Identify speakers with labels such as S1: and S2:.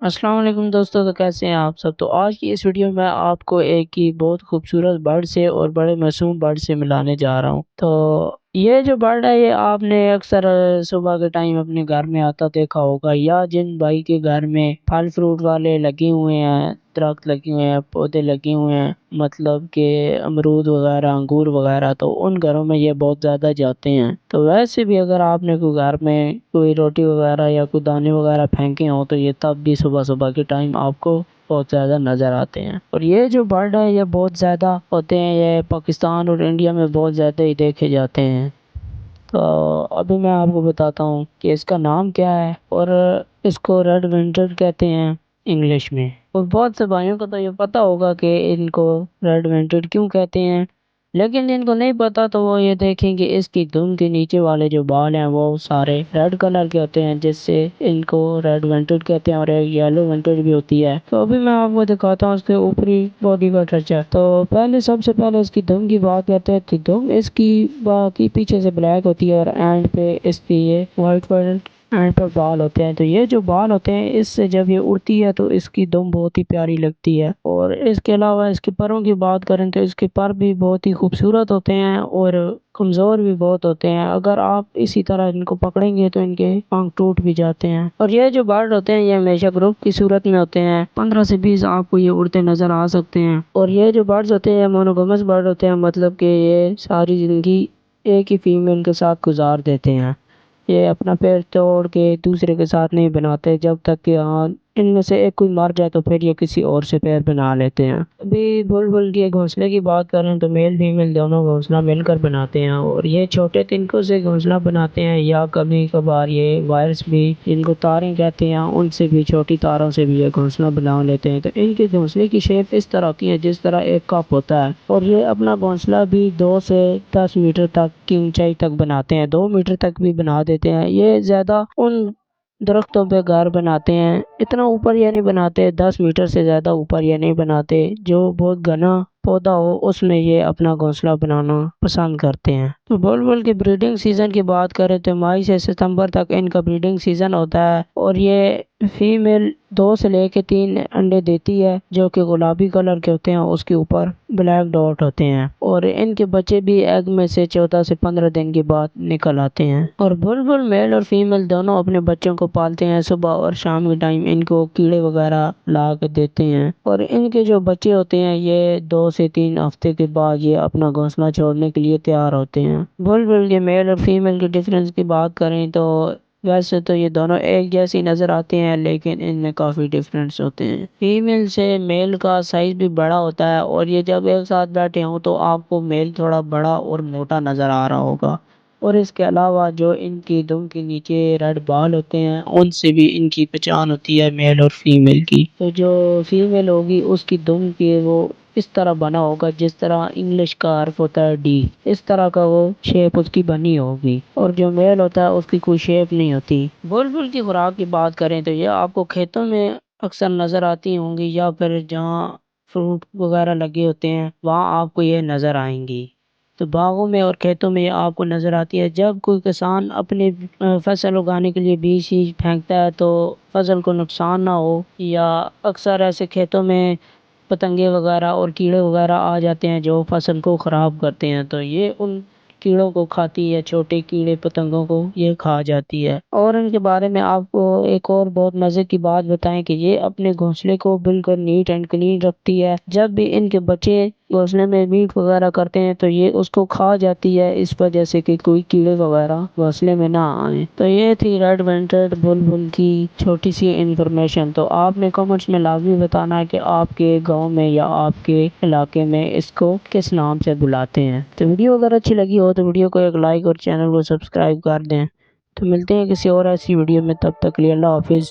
S1: السلام علیکم دوستو، تو کیسے ہیں آپ سب؟ تو آج کی اس ویڈیو میں آپ کو ایک ہی بہت خوبصورت برڈ سے اور بڑے معصوم برڈ سے ملانے جا رہا ہوں۔ تو یہ جو برڈ ہے یہ آپ نے اکثر صبح کے ٹائم اپنے گھر میں آتا دیکھا ہوگا، یا جن بھائی کے گھر میں پھل فروٹ والے لگے ہوئے ہیں، درخت لگے ہوئے ہیں، پودے لگے ہوئے ہیں، مطلب کہ امرود وغیرہ، انگور وغیرہ، تو ان گھروں میں یہ بہت زیادہ جاتے ہیں۔ تو ویسے بھی اگر آپ نے کوئی گھر میں کوئی روٹی وغیرہ یا کوئی دانے وغیرہ پھینکے ہوں تو یہ تب بھی صبح صبح کے ٹائم آپ کو بہت زیادہ نظر آتے ہیں۔ اور یہ جو برڈ ہے یہ بہت زیادہ ہوتے ہیں، یہ پاکستان اور انڈیا میں بہت زیادہ ہی دیکھے جاتے ہیں۔ تو ابھی میں آپ کو بتاتا ہوں کہ اس کا نام کیا ہے، اور اس کو ریڈ ونٹڈ کہتے ہیں انگلش میں۔ اور بہت سے بھائیوں کو تو یہ پتہ ہوگا کہ ان کو ریڈ ونٹڈ کیوں کہتے ہیں، لیکن جن کو نہیں پتا تو وہ یہ دیکھیں کہ اس کی دم کے نیچے والے جو بال ہیں وہ سارے ریڈ کلر کے ہوتے ہیں، جس سے ان کو ریڈ ونٹڈ کہتے ہیں، اور ایک یلو ونٹڈ بھی ہوتی ہے۔ تو ابھی میں آپ کو دکھاتا ہوں اس کے اوپری باڈی کا ٹچر۔ تو سب سے پہلے اس کی دم کی بات کرتے ہیں، تو دم اس کی باقی پیچھے سے بلیک ہوتی ہے، اور اینڈ پہ اس کی یہ وائٹ اینڈ پر بال ہوتے ہیں۔ تو یہ جو بال ہوتے ہیں اس سے جب یہ اڑتی ہے تو اس کی دم بہت ہی پیاری لگتی ہے۔ اور اس کے علاوہ اس کے پروں کی بات کریں تو اس کے پر بھی بہت ہی خوبصورت ہوتے ہیں اور کمزور بھی بہت ہوتے ہیں، اگر آپ اسی طرح ان کو پکڑیں گے تو ان کے پنکھ ٹوٹ بھی جاتے ہیں۔ اور یہ جو برڈ ہوتے ہیں یہ ہمیشہ گروپ کی صورت میں ہوتے ہیں، 15 سے 20 آپ کو یہ اڑتے نظر آ سکتے ہیں۔ اور یہ جو برڈز ہوتے ہیں مونوگامس برڈ ہوتے ہیں، مطلب کہ یہ ساری زندگی ایک ہی فیمیل کے ساتھ گزار دیتے ہیں، یہ اپنا پیر توڑ کے دوسرے کے ساتھ نہیں بناتے، جب تک کہ ان میں سے ایک کوئی مر جائے تو پھر یہ کسی اور سے پیر بنا لیتے ہیں۔ ابھی بلبل کے گھونسلے کی بات کریں تو میل فیمیل دونوں گھونسلہ مل کر بناتے ہیں، اور یہ چھوٹے تنکوں سے گھونسلہ بناتے ہیں، یا کبھی کبھار یہ وائرس بھی جن کو تاریں کہتے ہیں ان سے بھی، چھوٹی تاروں سے بھی یہ گھونسلہ بنا لیتے ہیں۔ تو ان کے گھونسلے کی شیپ اس طرح ہوتی ہے جس طرح ایک کپ ہوتا ہے، اور یہ اپنا گھونسلہ بھی 2 سے 10 میٹر تک کی اونچائی تک بناتے ہیں، 2 میٹر تک بھی بنا دیتے ہیں۔ یہ زیادہ ان درختوں پہ گھر بناتے ہیں، اتنا اوپر یہ نہیں بناتے، 10 میٹر سے زیادہ اوپر یہ نہیں بناتے، جو بہت گھنا پودا ہو اس میں یہ اپنا گھونسلہ بنانا پسند کرتے ہیں۔ تو بلبل کی بریڈنگ سیزن کی بات کریں تو مئی سے ستمبر تک ان کا بریڈنگ سیزن ہوتا ہے، اور یہ فیمیل 2 سے لے کے 3 انڈے دیتی ہے جو کہ گلابی کلر کے ہوتے ہیں، اس کے اوپر بلیک ڈاٹ ہوتے ہیں، اور ان کے بچے بھی ایگ میں سے 14 سے 15 دن کے بعد نکل آتے ہیں۔ اور بلبل میل اور فیمیل دونوں اپنے بچوں کو پالتے ہیں، صبح اور شام کے ٹائم ان کو کیڑے وغیرہ لا کے دیتے ہیں، اور ان کے جو بچے ہوتے ہیں یہ 2 سے 3 ہفتے کے بعد یہ اپنا گھونسلہ چھوڑنے کے لیے تیار ہوتے ہیں۔ بلبل کے میل اور فیمیل کے ڈفرینس کی بات کریں تو ویسے تو یہ دونوں ایک جیسی نظر آتے ہیں، لیکن ان میں کافی ڈفرینس ہوتے ہیں۔ فیمیل سے میل کا سائز بھی بڑا ہوتا ہے، اور یہ جب ایک ساتھ بیٹھے ہوں تو آپ کو میل تھوڑا بڑا اور موٹا نظر آ رہا ہوگا۔ اور اس کے علاوہ جو ان کی دم کے نیچے ریڈ بال ہوتے ہیں ان سے بھی ان کی پہچان ہوتی ہے میل اور فیمیل کی۔ تو جو فیمیل ہوگی اس کی دم کی وہ اس طرح بنا ہوگا جس طرح انگلش کا حرف ہوتا ہے ڈی، اس طرح کا وہ شیپ اس کی بنی ہوگی، اور جو میل ہوتا ہے اس کی کوئی شیپ نہیں ہوتی۔ بلبل کی خوراک کی بات کریں تو یہ آپ کو کھیتوں میں اکثر نظر آتی ہوں گی، یا پھر جہاں فروٹ وغیرہ لگے ہوتے ہیں وہاں آپ کو یہ نظر آئیں گی۔ تو باغوں میں اور کھیتوں میں آپ کو نظر آتی ہے، جب کوئی کسان اپنے فصل اگانے کے لیے بیج پھینکتا ہے تو فصل کو نقصان نہ ہو، یا اکثر ایسے کھیتوں میں پتنگے وغیرہ اور کیڑے وغیرہ آ جاتے ہیں جو فصل کو خراب کرتے ہیں، تو یہ ان کیڑوں کو کھاتی ہے، چھوٹے کیڑے پتنگوں کو یہ کھا جاتی ہے۔ اور ان کے بارے میں آپ کو ایک اور بہت مزے کی بات بتائیں کہ یہ اپنے گھونسلے کو بالکل نیٹ اینڈ کلین رکھتی ہے، جب بھی ان کے بچے گھونسلے میں میٹ وغیرہ کرتے ہیں تو یہ اس کو کھا جاتی ہے، اس وجہ سے کہ کوئی کیڑے وغیرہ گھونسلے میں نہ آئیں۔ تو یہ تھی ریڈ ونٹڈ بلبل کی چھوٹی سی انفارمیشن۔ تو آپ نے کمنٹس میں لازمی بتانا ہے کہ آپ کے گاؤں میں یا آپ کے علاقے میں اس کو کس نام سے بلاتے ہیں۔ تو ویڈیو اگر اچھی لگی ہو تو ویڈیو کو ایک لائک اور چینل کو سبسکرائب کر دیں۔ تو ملتے ہیں کسی اور ایسی ویڈیو میں، تب تک کے لیے اللہ حافظ۔